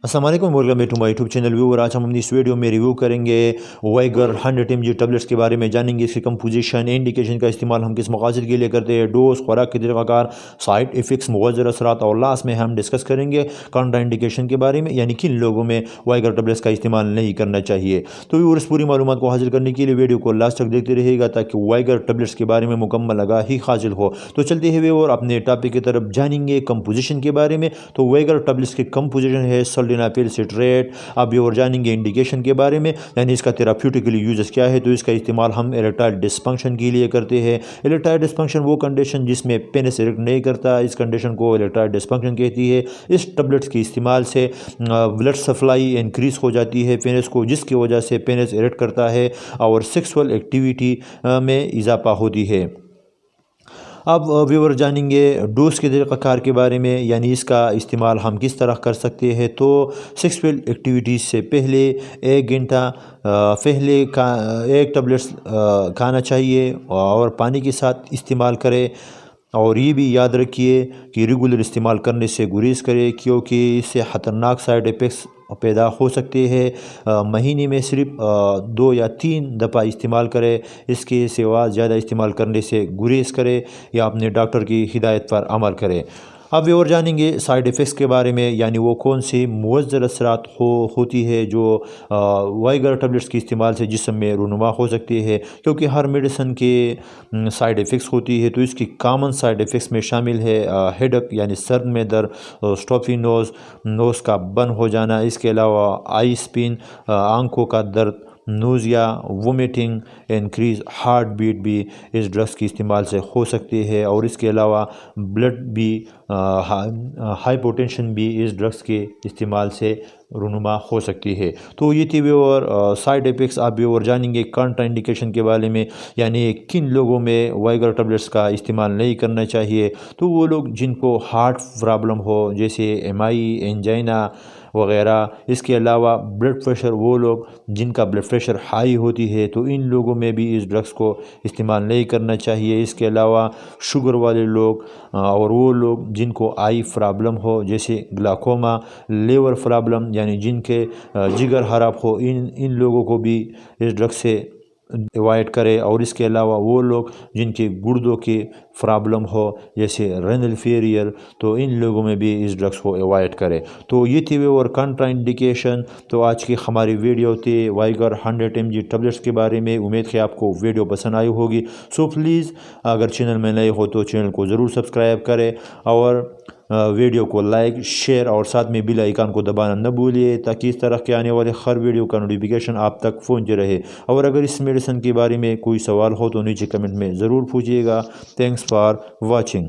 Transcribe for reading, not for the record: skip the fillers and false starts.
अस्सलाम वालेकुम, welcome back to my YouTube channel viewer. आज हम इस वीडियो में रिव्यू करेंगे वाइगर 100 mg टैबलेट्स के बारे में, जानेंगे इसकी कंपोजिशन, इंडिकेशन का इस्तेमाल हम किस मकासद के लिए करते हैं, डोज, खुराक के तरीक़ाकार, साइड इफ़ेक्ट्स, मुअज़्ज़र असरात और लास्ट में हम डिस्कस करेंगे काउंटर इंडिकेशन के बारे में, यानी किन लोगों में वाइगर टैबलेट्स का इस्तेमाल नहीं करना चाहिए। तो व्यूअर्स, पूरी मालूमात को हासिल करने के लिए वीडियो को लास्ट तक देखते रहिएगा ताकि वाइगर टैबलेट्स के बारे में मुकम्मल आगाही हासिल हो। तो चलते हैं व्यूअर अपने टॉपिक की तरफ, जानेंगे कंपोजिशन के बारे में। तो वाइगर टैबलेट्स की कंपोजिशन है सल्डेनाफिल सिट्रेट। अब और जानेंगे इंडिकेशन के बारे में, यानी इसका थेराप्यूटिकली यूजेस क्या है। तो इसका इस्तेमाल हम इरेक्टाइल डिस्फंक्शन के लिए करते हैं। इरेक्टाइल डिस्फंक्शन वो कंडीशन जिसमें पेनिस इरेक्ट नहीं करता, इस कंडीशन को इरेक्टाइल डिस्फंक्शन कहती है। इस टैबलेट्स के इस्तेमाल से ब्लड सप्लाई इंक्रीज हो जाती है पेनिस को, जिसकी वजह से पेनिस इरेक्ट करता है और सेक्सुअल एक्टिविटी में इजाफा होती है। अब व्यूअर जानेंगे डोज के तरीक़ाकार के बारे में, यानी इसका इस्तेमाल हम किस तरह कर सकते हैं। तो सेक्सुअल एक्टिविटीज़ से पहले 1 घंटा पहले का एक टैबलेट्स खाना चाहिए और पानी के साथ इस्तेमाल करें। और ये भी याद रखिए कि रेगुलर इस्तेमाल करने से गुरेज करें, क्योंकि इससे ख़तरनाक साइड इफ़ेक्ट्स पैदा हो सकते हैं। महीने में सिर्फ 2 या 3 दफ़ा इस्तेमाल करें, इसके सिवा ज़्यादा इस्तेमाल करने से गुरेज करें या अपने डॉक्टर की हिदायत पर अमल करें। अब और जानेंगे साइड इफ़ेक्ट्स के बारे में, यानी वो कौन सी मुअज़्ज़र असरात होती है जो वाइगर टैबलेट्स के इस्तेमाल से जिस्म में रूनुमा हो सकती है, क्योंकि हर मेडिसिन के साइड इफ़ेक्ट्स होती है। तो इसकी कॉमन साइड इफ़ेक्ट्स में शामिल है हेडेक यानी सर में दर्द, स्टफी नोज़ का बंद हो जाना, इसके अलावा आई स्पिन, आंखों का दर्द, nausea, vomiting, increase heart beat भी इस ड्रग्स के इस्तेमाल से हो सकती है। और इसके अलावा ब्लड भी हाइपोटेंशन भी इस ड्रग्स के इस्तेमाल से रूनुमा हो सकती है। तो ये थी और साइड इफ़ेक्ट्स। आप भी और जानेंगे काउंटर इंडिकेशन के बारे में, यानी किन लोगों में वाइगर टैबलेट्स का इस्तेमाल नहीं करना चाहिए। तो वो लोग जिनको हार्ट प्रॉब्लम हो, जैसे एमआई, एंजाइना वगैरह। इसके अलावा ब्लड प्रेशर, वो लोग जिनका ब्लड प्रेशर हाई होती है, तो इन लोगों में भी इस ड्रग्स को इस्तेमाल नहीं करना चाहिए। इसके अलावा शुगर वाले लोग और वो लोग जिनको आई प्रॉब्लम हो, जैसे ग्लाकोमा, लीवर प्रॉब्लम, यानी जिनके जिगर खराब हो, इन लोगों को भी इस ड्रग से अवॉइड करें। और इसके अलावा वो लोग जिनके गुर्दों की प्रॉब्लम हो, जैसे रेनल फेलियर, तो इन लोगों में भी इस ड्रग्स को अवॉइड करें। तो ये थी और काउंटर इंडिकेशन। तो आज की हमारी वीडियो थी वाइगर 100 mg टैबलेट्स के बारे में। उम्मीद है आपको वीडियो पसंद आई होगी। सो प्लीज़ अगर चैनल में नए हो तो चैनल को ज़रूर सब्सक्राइब करें और वीडियो को लाइक, शेयर और साथ में बेल आइकन को दबाना न भूलिए, ताकि इस तरह के आने वाले हर वीडियो का नोटिफिकेशन आप तक पहुंचते रहे। और अगर इस मेडिसिन के बारे में कोई सवाल हो तो नीचे कमेंट में ज़रूर पूछिएगा। Thanks for watching.